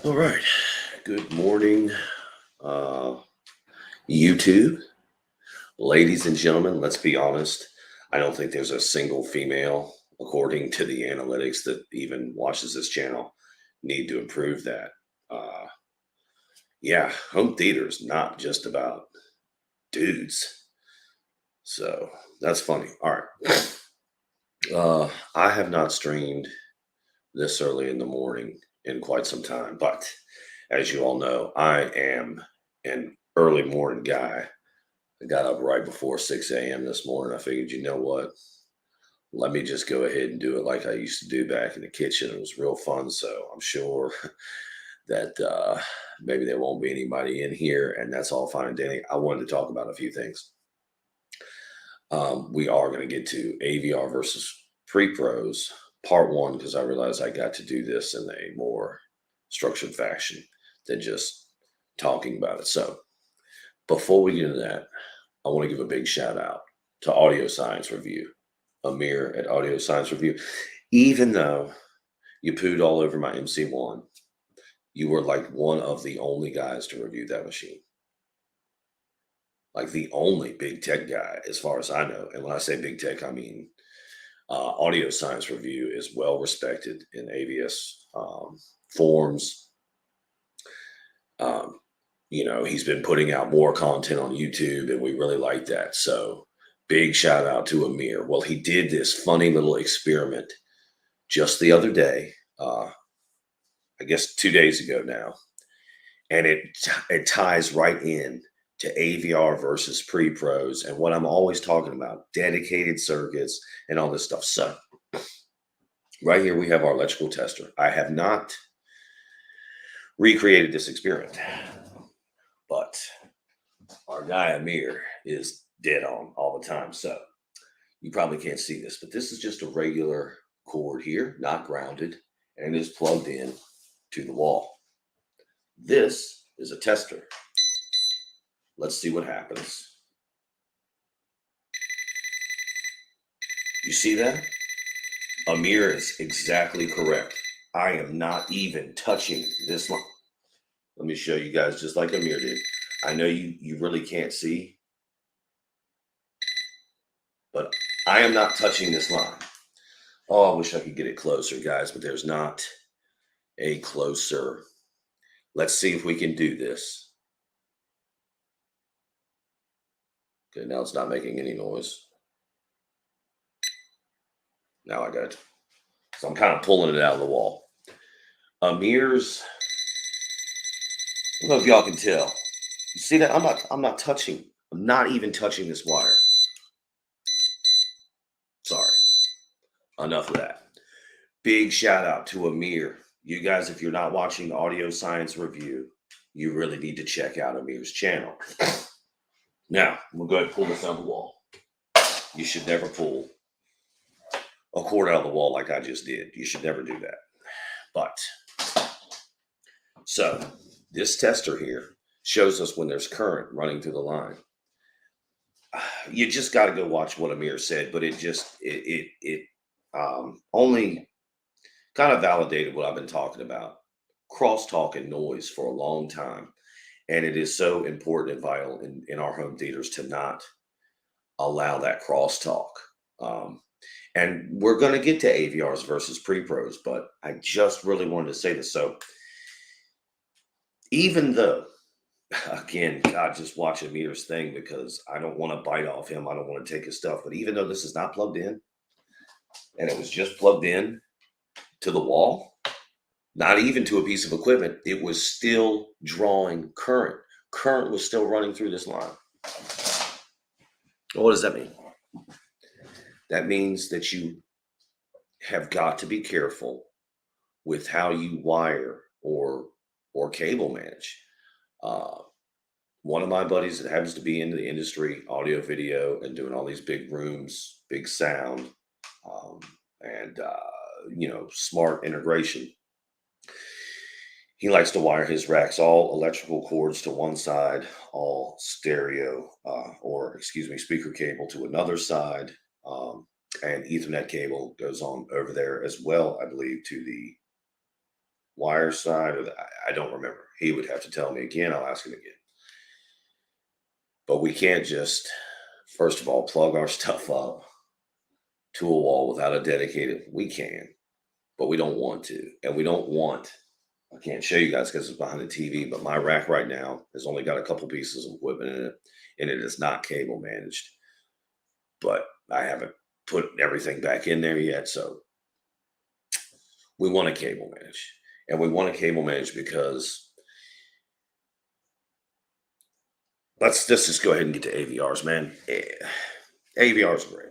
All right. Good morning, uh, YouTube. Ladies and gentlemen, let's be honest. I don't think there's a single female, according to the analytics, that even watches this channel. Need to improve that. Uh, yeah, home theater is not just about dudes. So that's funny. All right. I have not streamed this early in the morning in quite some time, but as you all know, I am an early morning guy. I got up right before 6 a.m. this morning. I figured, you know what? Let me just go ahead and do it like I used to do back in the kitchen. It was real fun. So I'm sure that maybe there won't be anybody in here, and that's all fine and dandy. I wanted to talk about a few things. We are going to get to AVR versus pre pros, part one, because I realized I got to do this in a more structured fashion than just talking about it. So before we get into that, I want to give a big shout out to Audio Science Review, Amir at Audio Science Review. Even though you pooed all over my MC1, you were like one of the only guys to review that machine. Like the only big tech guy, as far as I know. And when I say big tech, I mean Audio Science Review is well respected in AVS forums. Um, he's been putting out more content on YouTube, and we really like that. So, big shout out to Amir. Well, he did this funny little experiment just the other day, I guess 2 days ago now, and it ties right in to AVR versus pre-pros and what I'm always talking about: dedicated circuits and all this stuff. So, right here we have our electrical tester. I have not recreated this experiment, but our guy Amir is dead on all the time. So you probably can't see this, but this is just a regular cord here, not grounded, and it is plugged in to the wall. This is a tester. Let's see what happens. You see that? Amir is exactly correct. I am not even touching this line. Let me show you guys just like Amir did. I know you really can't see, but I am not touching this line. Oh, I wish I could get it closer, guys, but there's not a closer. Let's see if we can do this. Okay, now it's not making any noise. Now I got it. So I'm kind of pulling it out of the wall. Amir's, I don't know if y'all can tell. You see that? I'm not touching. I'm not even touching this wire. Sorry. Enough of that. Big shout out to Amir. You guys, if you're not watching Audio Science Review, you really need to check out Amir's channel. Now, I'm going to go ahead and pull this out of the wall. You should never pull a cord out of the wall like I just did. You should never do that. But, so, this tester here shows us when there's current running through the line. You just got to go watch what Amir said, but it only kind of validated what I've been talking about. Crosstalk and noise for a long time. And it is so important and vital in our home theaters to not allow that crosstalk. And we're going to get to AVRs versus pre-pros, but I just really wanted to say this. So even though, again, God, just watch Amir's thing because I don't want to bite off him. I don't want to take his stuff. But even though this is not plugged in and it was just plugged in to the wall, not even to a piece of equipment, it was still drawing current. Current was still running through this line. What does that mean? That means that you have got to be careful with how you wire or cable manage. One of my buddies that happens to be in the industry, audio, video, and doing all these big rooms, big sound, and smart integration. He likes to wire his racks all electrical cords to one side, all stereo, speaker cable to another side, and Ethernet cable goes on over there as well, I believe, to the wire side, or I don't remember. He would have to tell me again. I'll ask him again. But we can't just, first of all, plug our stuff up to a wall without a dedicated. We can, but we don't want to, and we don't want. I can't show you guys because it's behind the TV, but my rack right now has only got a couple pieces of equipment in it, and it is not cable managed. But I haven't put everything back in there yet, so we want to cable manage, and we want to cable manage because let's just go ahead and get to AVRs, man. AVRs are great.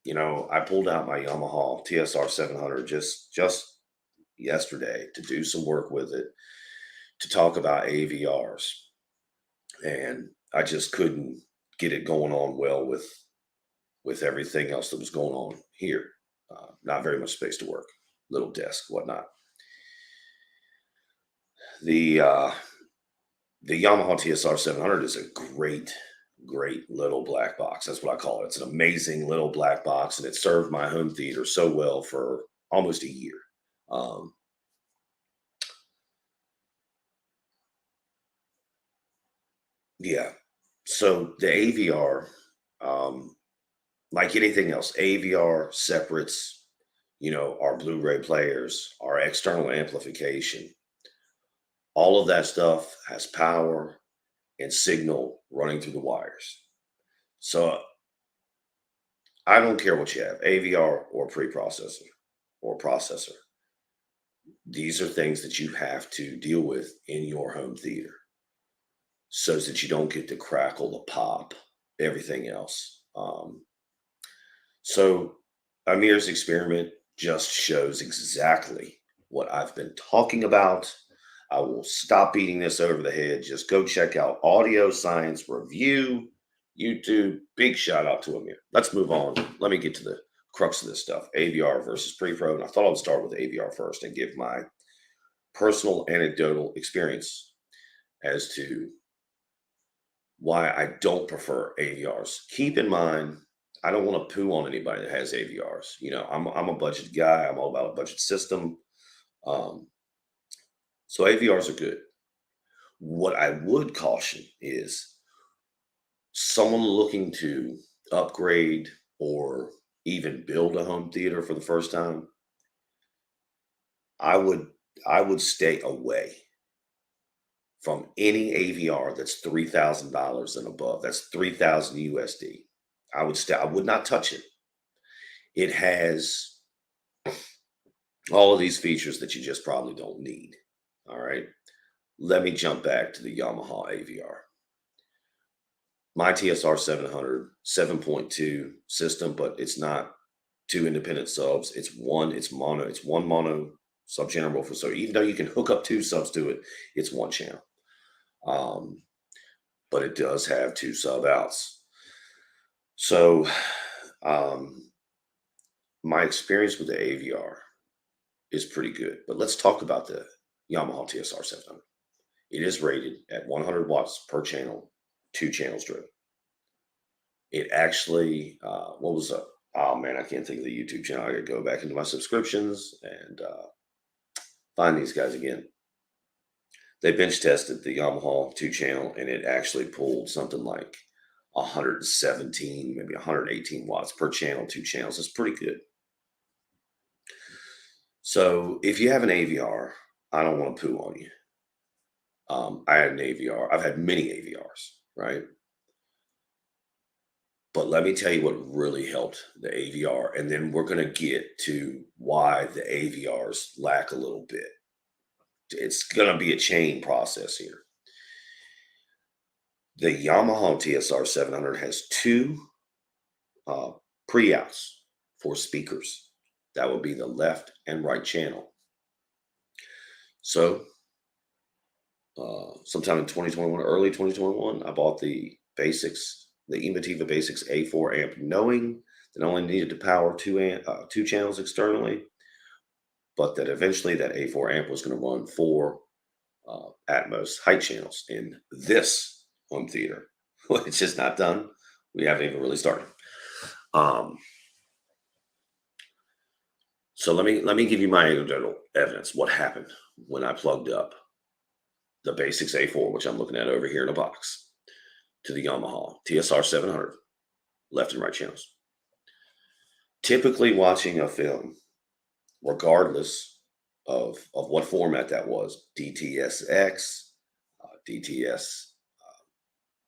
You know, I pulled out my Yamaha TSR 700 just yesterday to do some work with it to talk about AVRs, and I just couldn't get it going on well with everything else that was going on here. Not very much space to work, little desk, whatnot. The the Yamaha TSR 700 is a great little black box. That's what I call it. It's an amazing little black box, and it served my home theater so well for almost a year. Um, yeah. So the AVR, um, like anything else, AVR separates, our Blu-ray players, our external amplification, all of that stuff has power and signal running through the wires. So I don't care what you have, AVR or preprocessor or processor. These are things that you have to deal with in your home theater so that you don't get the crackle, the pop, everything else. So Amir's experiment just shows exactly what I've been talking about. I will stop beating this over the head. Just go check out Audio Science Review, YouTube. Big shout out to Amir. Let's move on. Let me get to the crux of this stuff, AVR versus pre-pro. And I thought I'd start with AVR first and give my personal anecdotal experience as to why I don't prefer AVRs. Keep in mind, I don't want to poo on anybody that has AVRs. I'm a budget guy. I'm all about a budget system. Um, so AVRs are good. What I would caution is someone looking to upgrade or even build a home theater for the first time. I would I would stay away from any AVR that's $3,000 and above. That's 3,000 USD. I would not touch it. It has all of these features that you just probably don't need. All right. Let me jump back to the Yamaha AVR. My TSR 700, 7.2 system, but it's not two independent subs. It's mono, it's one mono sub channel woofer. So even though you can hook up two subs to it, it's one channel. Um, but it does have two sub outs. So my experience with the AVR is pretty good. But let's talk about the Yamaha TSR 700. It is rated at 100 watts per channel, two channels driven. It actually, what was up? Oh man, I can't think of the YouTube channel. I gotta go back into my subscriptions and find these guys again. They bench tested the Yamaha two channel and it actually pulled something like 117, maybe 118 watts per channel, two channels. It's pretty good. So if you have an AVR, I don't want to poo on you. I had an AVR. I've had many AVRs, right? But let me tell you what really helped the AVR, and then we're going to get to why the AVRs lack a little bit. It's going to be a chain process here. The Yamaha TSR 700 has two pre-outs for speakers. That would be the left and right channel. So sometime in 2021, early 2021, I bought the Basics, the Emotiva Basics A4 amp, knowing that I only needed to power two channels externally, but that eventually that A4 amp was going to run four Atmos height channels in this home theater. It's just not done. We haven't even really started. So let me give you my anecdotal evidence. What happened when I plugged up the Basics A4, which I'm looking at over here in a box, to the Yamaha TSR 700 left and right channels. Typically watching a film, regardless of what format that was, DTSX, DTS,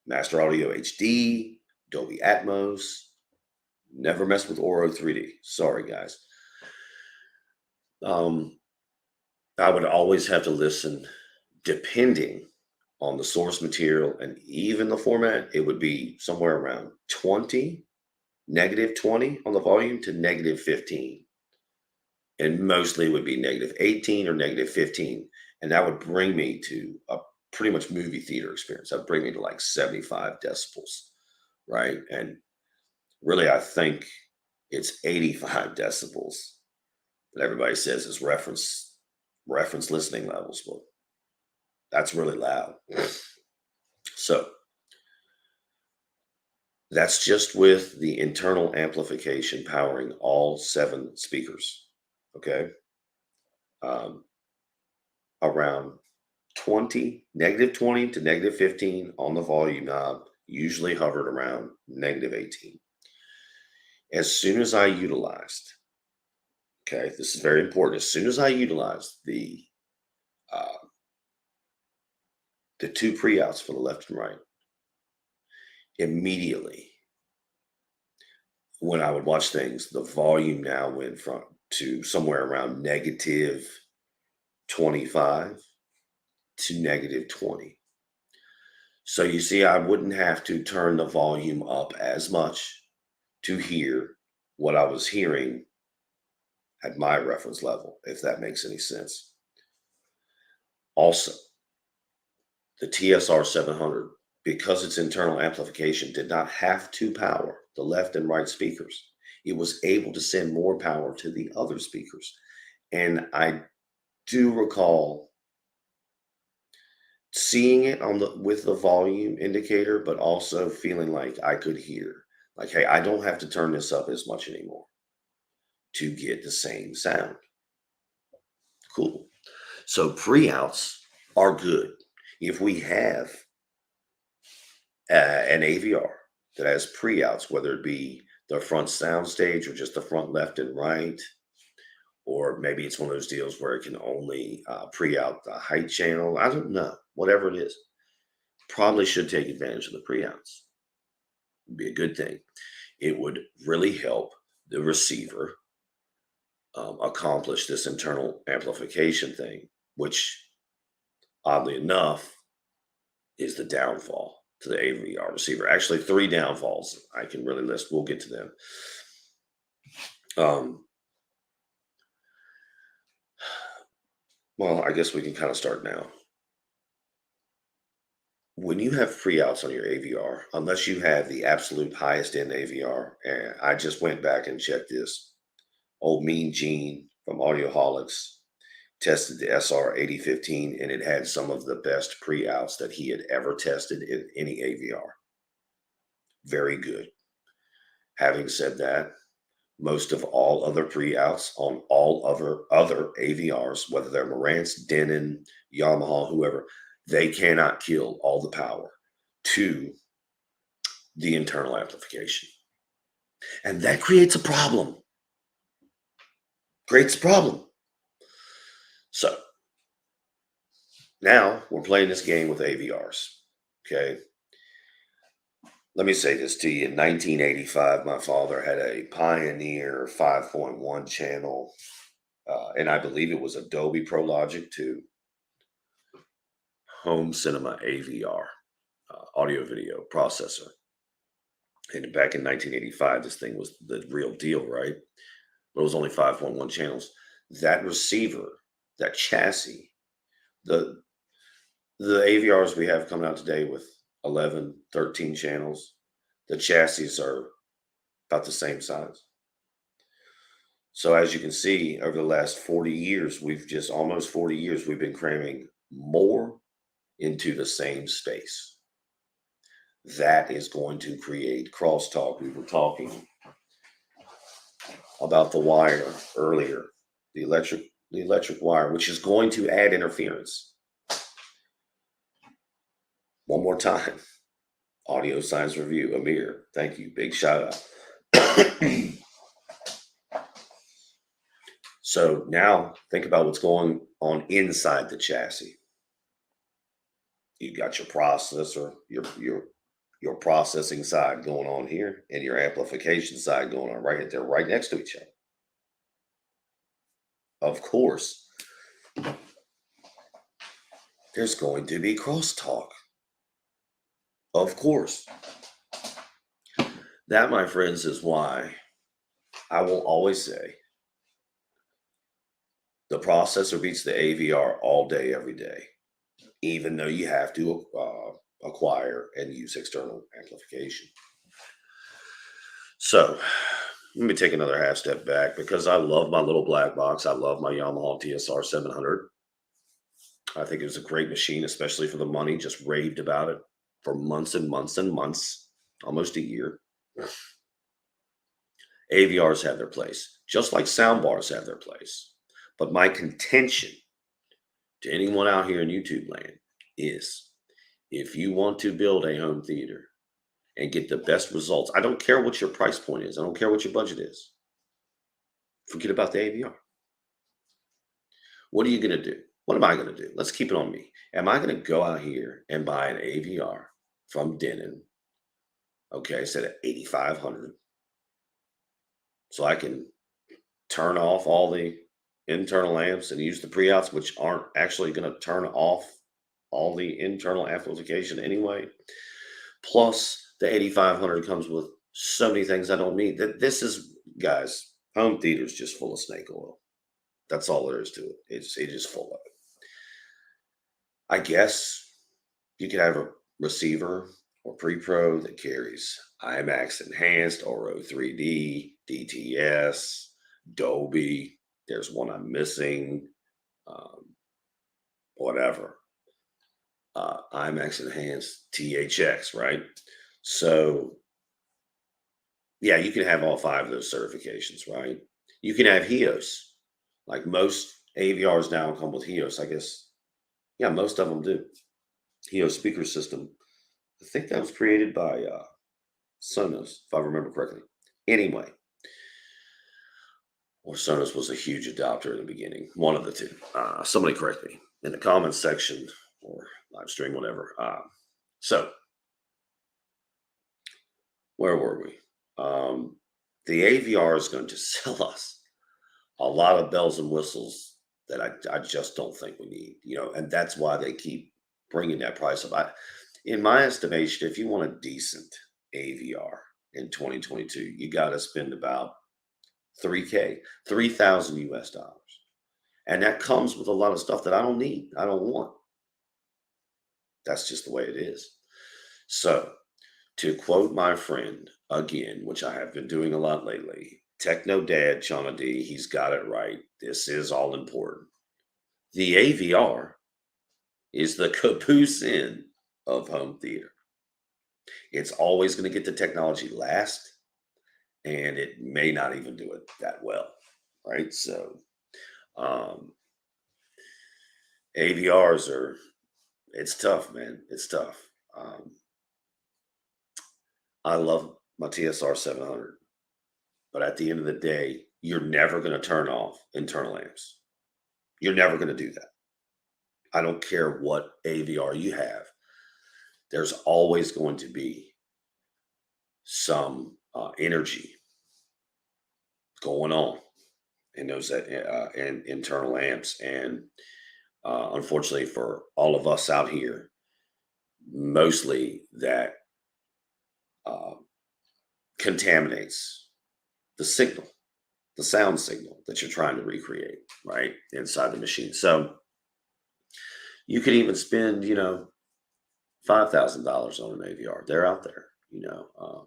Master Audio HD, Dolby Atmos, never messed with Oro 3D. Sorry, guys. I would always have to listen, depending on the source material and even the format. It would be somewhere around 20, -20 on the volume to -15. And mostly it would be -18 or -15. And that would bring me to a pretty much movie theater experience. That would bring me to like 75 decibels, right? And really, I think it's 85 decibels that everybody says is reference listening levels. Well, that's really loud. So that's just with the internal amplification powering all 7 speakers. Okay. Um, Around 20, -20 to -15 on the volume knob, usually hovered around -18. As soon as I utilized, okay, this is very important. As soon as I utilized uh, the 2 pre-outs for the left and right, immediately when I would watch things, the volume now went from to somewhere around -25 to -20. So you see, I wouldn't have to turn the volume up as much to hear what I was hearing at my reference level, if that makes any sense. Also, the TSR 700, because its internal amplification did not have to power the left and right speakers, it was able to send more power to the other speakers. And I do recall seeing it on the with the volume indicator, but also feeling like I could hear, like, hey, I don't have to turn this up as much anymore to get the same sound. Cool. So pre-outs are good. If we have an AVR that has pre-outs, whether it be the front sound stage or just the front left and right, or maybe it's one of those deals where it can only pre-out the height channel. I don't know. Whatever it is, probably should take advantage of the pre-outs. Would be a good thing. It would really help the receiver accomplish this internal amplification thing, which oddly enough is the downfall to the AVR receiver. Actually, 3 downfalls I can really list. We'll get to them. Well, I guess we can kind of start now. When you have pre-outs on your AVR, unless you have the absolute highest end AVR, and I just went back and checked this. Old Mean Gene from Audioholics tested the SR 8015, and it had some of the best pre-outs that he had ever tested in any AVR. Very good. Having said that, most of all other pre-outs on all other AVRs, whether they're Marantz, Denon, Yamaha, whoever, they cannot kill all the power to the internal amplification. And that creates a problem. Creates a problem. So now we're playing this game with AVRs. Okay. Let me say this to you. In 1985, my father had a Pioneer 5.1 channel, and I believe it was a Dolby Pro Logic 2 home cinema AVR, audio video processor. And back in 1985, this thing was the real deal, right? But it was only 5.1 channels. That receiver, that chassis, the AVRs we have coming out today with 11, 13 channels, the chassis are about the same size. So as you can see, over the last 40 years, almost 40 years, we've been cramming more into the same space. That is going to create crosstalk. We were talking about the wire earlier. the electric wire, which is going to add interference. One more time. Audio Science Review, Amir. Thank you. Big shout out. So now think about what's going on inside the chassis. You've got your processor, your processing side going on here, and your amplification side going on right there, right next to each other. Of course, there's going to be crosstalk. Of course. That, my friends, is why I will always say the processor beats the AVR all day, every day, even though you have to acquire and use external amplification. So let me take another half step back because I love my little black box. I love my Yamaha TSR 700. I think it was a great machine, especially for the money. Just raved about it for months and months and months, almost a year. AVRs have their place, just like sound bars have their place. But my contention to anyone out here in YouTube land is if you want to build a home theater and get the best results, I don't care what your price point is. I don't care what your budget is. Forget about the AVR. What are you going to do? What am I going to do? Let's keep it on me. Am I going to go out here and buy an AVR from Denon, okay, instead of $8,500, so I can turn off all the internal amps and use the pre-outs, which aren't actually going to turn off all the internal amplification anyway? Plus, the $8,500 comes with so many things I don't need. That this is, guys, home theater's just full of snake oil. That's all there is to it. It's just full of it. I guess you could have a receiver or pre-pro that carries IMAX Enhanced, Oro 3D, DTS, Dolby. There's one I'm missing. Whatever. IMAX Enhanced, THX, right? So, yeah, you can have all 5 of those certifications, right? You can have HEOS. Like most AVRs now come with HEOS, I guess. Yeah, most of them do. HEOS speaker system. I think that was created by Sonos, if I remember correctly. Anyway, or Sonos was a huge adopter in the beginning. One of the two. Somebody correct me in the comments section or live stream, whatever. So, where were we? The AVR is going to sell us a lot of bells and whistles that I just don't think we need, and that's why they keep bringing that price up. In my estimation, if you want a decent AVR in 2022, you got to spend about $3,000, $3,000 US. And that comes with a lot of stuff that I don't need, I don't want. That's just the way it is. So, to quote my friend again, which I have been doing a lot lately, Techno Dad Chana D, he's got it right. This is all important. The AVR is the caboose in of home theater. It's always going to get the technology last, and it may not even do it that well, right? So, AVRs it's tough, man. It's tough. I love my TSR 700. But at the end of the day, you're never going to turn off internal amps. You're never going to do that. I don't care what AVR you have. There's always going to be some energy going on in those in internal amps. And unfortunately for all of us out here, mostly that contaminates the signal, the sound signal that you're trying to recreate, right, inside the machine. So you could even spend, $5,000 on an AVR. They're out there, you're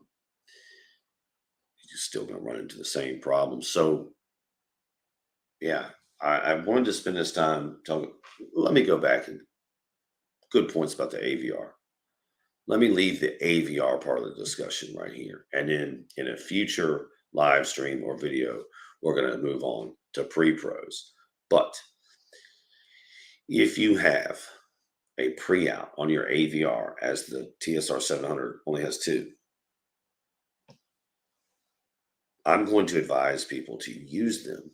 still going to run into the same problems. So, yeah, I wanted to spend this time talking. Let me go back and good points about the AVR. Let me leave the AVR part of the discussion right here. And then in a future live stream or video, we're going to move on to pre-pros. But if you have a pre-out on your AVR, as the TSR 700 only has two, I'm going to advise people to use them.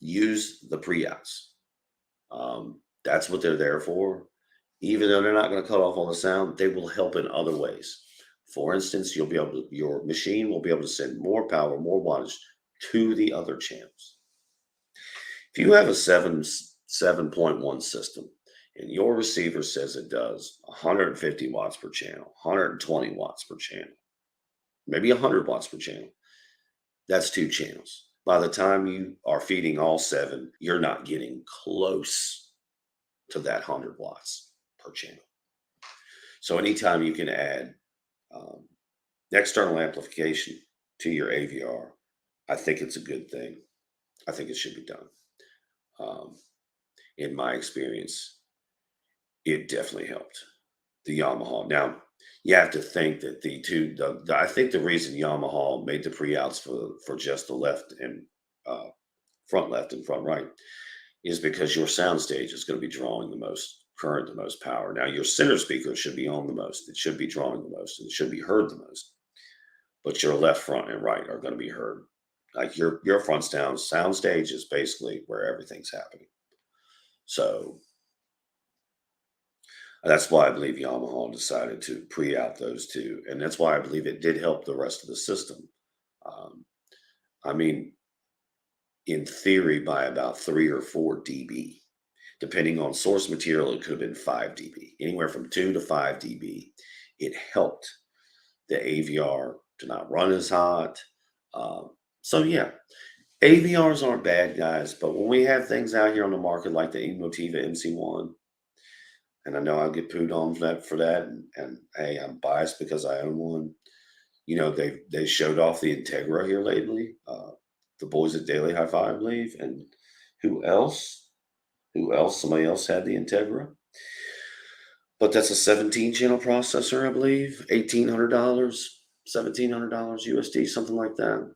Use the pre-outs. That's what they're there for. Even though they're not going to cut off all the sound, they will help in other ways. For instance, your machine will be able to send more power, more wattage to the other channels. If you have a 7.1 system and your receiver says it does 150 watts per channel, 120 watts per channel, maybe 100 watts per channel, that's two channels. By the time you are feeding all seven, you're not getting close to that 100 watts per channel. So anytime you can add external amplification to your AVR, I think it's a good thing. I think it should be done. In my experience, it definitely helped the Yamaha. Now, you have to think that I think the reason Yamaha made the pre-outs for just the left and front left and front right is because your sound stage is going to be drawing the most current, the most power. Now, your center speaker should be on the most. It should be drawing the most, and it should be heard the most. But your left, front, and right are going to be heard. Like your front sound stage is basically where everything's happening. So that's why I believe Yamaha decided to pre-out those two, and that's why I believe it did help the rest of the system. I mean, in theory, by about 3 or 4 dB, depending on source material, it could have been 5 dB, anywhere from 2 to 5 dB. It helped the AVR to not run as hot. So yeah, AVRs aren't bad, guys, but when we have things out here on the market like the Emotiva MC1, and I know I'll get pooed on for that, and hey, I'm biased because I own one. You know, they showed off the Integra here lately. The boys at Daily Hi-Fi, I believe, and who else? Who else? Somebody else had the Integra, but that's a 17-channel processor, I believe, $1,800, $1,700 USD, something like that.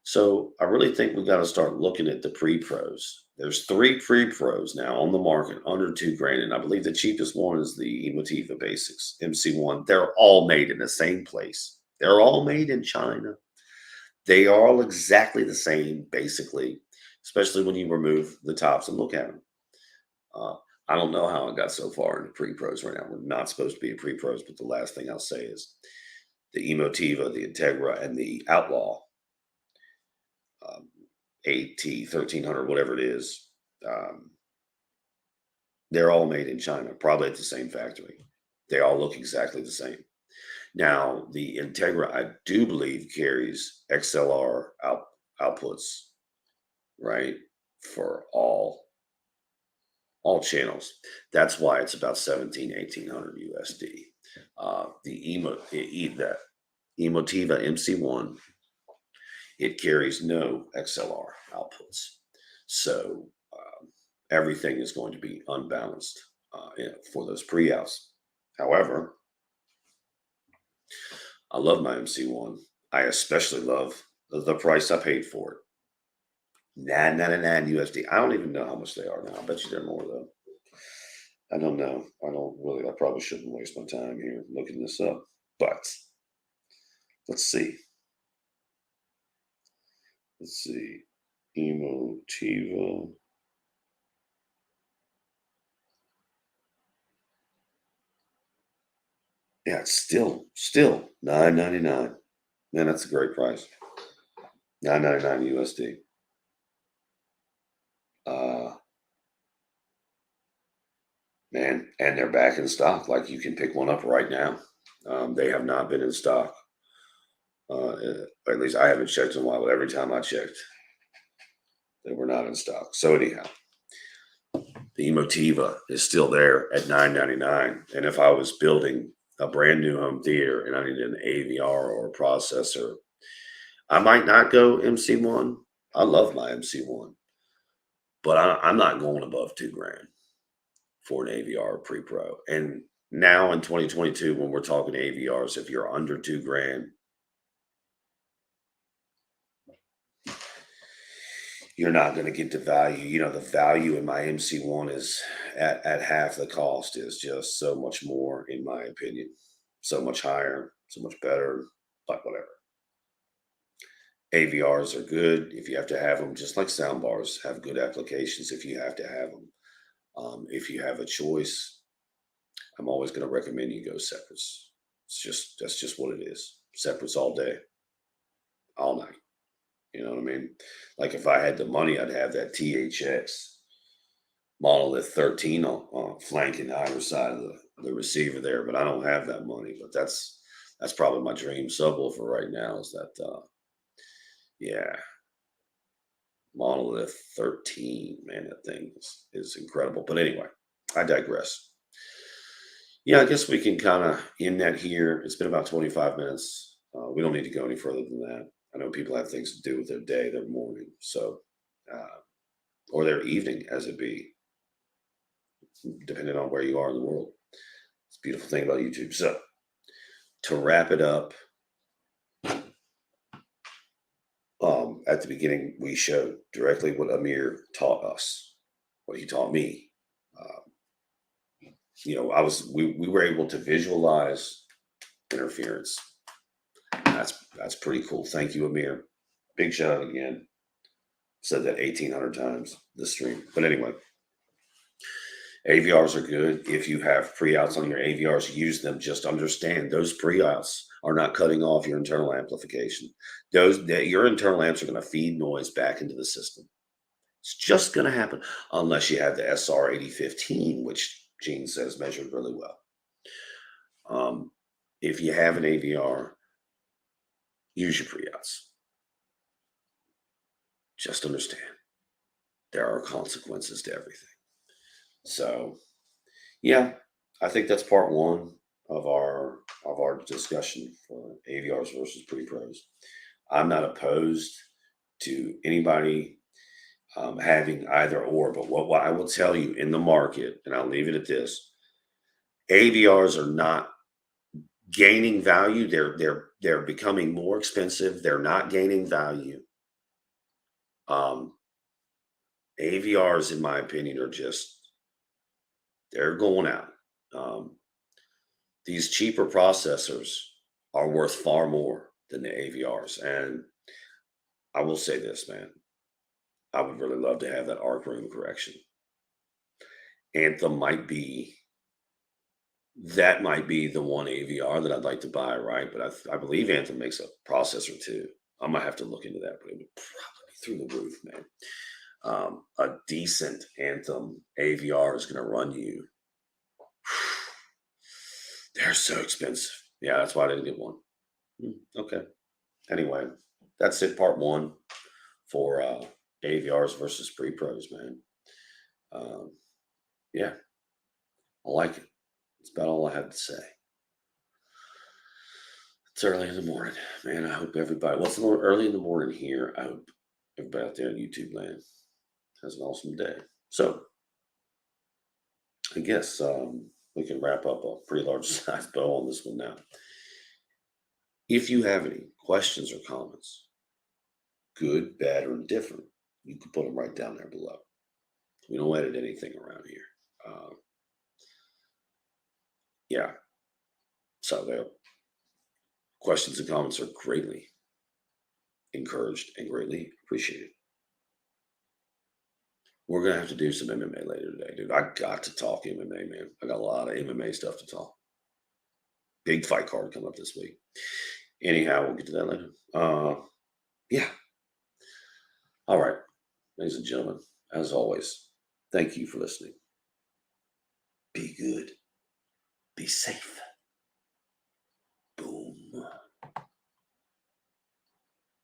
So I really think we got to start looking at the pre-pros. There's 3 pre-pros now on the market under $2,000, and I believe the cheapest one is the Emotiva Basics MC1. They're all made in the same place. They're all made in China. They are all exactly the same, basically, especially when you remove the tops and look at them. I don't know how I got so far into pre-pros right now. We're not supposed to be in pre-pros, but the last thing I'll say is the Emotiva, the Integra, and the Outlaw AT 1300, whatever it is, they're all made in China, probably at the same factory. They all look exactly the same. Now, the Integra, I do believe, carries XLR outputs, right, for all channels. That's why it's about 1,800 USD. The Emotiva MC1, it carries no XLR outputs. So everything is going to be unbalanced for those pre-outs. However, I love my MC1. I especially love the price I paid for it. $9.99 USD. I don't even know how much they are now. I bet you they're more though. I don't know. I probably shouldn't waste my time here looking this up. But let's see. Emotiva. Yeah, it's still $9.99. Man, that's a great price. $9.99 USD. Man, and they're back in stock. Like you can pick one up right now. They have not been in stock. At least I haven't checked in a while, but every time I checked, they were not in stock. So anyhow, the Emotiva is still there at $9.99. And if I was building a brand new home theater and I needed an AVR or a processor, I might not go MC1. I love my MC1, but I'm not going above $2,000 for an AVR pre-pro. And now in 2022, when we're talking AVRs, if you're under $2,000, you're not going to get the value. The value in my MC1 is at half the cost is just so much more, in my opinion. So much higher, so much better, but whatever. AVRs are good if you have to have them, just like sound bars have good applications if you have to have them. If you have a choice, I'm always going to recommend you go separates. That's just what it is. Separates all day, all night. You know what I mean? Like if I had the money, I'd have that THX monolith 13 on flanking either side of the receiver there, but I don't have that money. But that's probably my dream subwoofer right now. Is that yeah, monolith 13, man, that thing is incredible. But anyway, I digress. Yeah, I guess we can kind of end that here. It's been about 25 minutes. We don't need to go any further than that. I know people have things to do with their day, their morning, so or their evening, as it be, depending on where you are in the world. It's a beautiful thing about YouTube. So to wrap it up, at the beginning, we showed directly what Amir taught us, what he taught me. We were able to visualize interference. That's pretty cool. Thank you, Amir. Big shout out again. Said that 1,800 times this stream. But anyway, AVRs are good. If you have pre-outs on your AVRs, use them. Just understand those pre-outs are not cutting off your internal amplification. Your internal amps are going to feed noise back into the system. It's just going to happen unless you have the SR8015, which Gene says measured really well. If you have an AVR, use your pre-outs. Just understand there are consequences to everything. So, yeah, I think that's part one of our discussion for AVRs versus pre-pros. I'm not opposed to anybody having either or, but what I will tell you in the market, and I'll leave it at this: AVRs are not gaining value. They're becoming more expensive. They're not gaining value. AVRs, in my opinion, are they're going out. These cheaper processors are worth far more than the AVRs. And I will say this, man, I would really love to have that arc room correction. Anthem might be the one AVR that I'd like to buy, right? But I believe Anthem makes a processor too. I might have to look into that, but it would probably be through the roof, man. A decent Anthem AVR is going to run you. They're so expensive. Yeah, that's why I didn't get one. Okay. Anyway, that's it. Part one for AVRs versus pre-pros, man. Yeah, I like it. That's about all I have to say. It's early in the morning, man. I hope everybody. What's early in the morning here? I hope everybody out there in YouTube land has an awesome day. So, I guess we can wrap up a pretty large size bow on this one now. If you have any questions or comments, good, bad, or indifferent, you can put them right down there below. We don't edit anything around here. Yeah. So there, questions and comments are greatly encouraged and greatly appreciated. We're gonna have to do some MMA later today, dude. I got to talk MMA, man. I got a lot of MMA stuff to talk. Big fight card coming up this week. Anyhow, we'll get to that later. Yeah. All right, ladies and gentlemen, as always, thank you for listening. Be good. Be safe.